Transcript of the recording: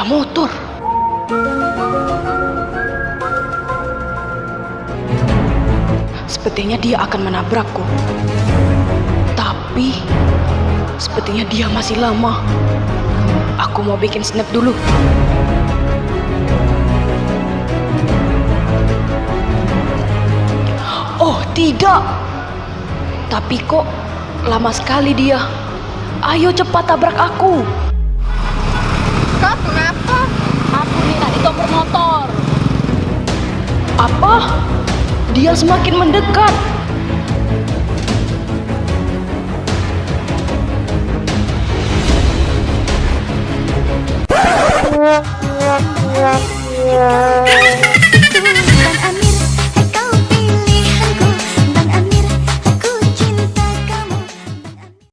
sepeda motor. Sepertinya dia akan menabrakku. Tapi sepertinya dia masih lama. Aku mau bikin snap dulu. Oh, tidak. Tapi kok lama sekali dia. Ayo cepat tabrak aku. Kak, kenapa? Aku lihat di nomor motor. Apa? Dia semakin mendekat.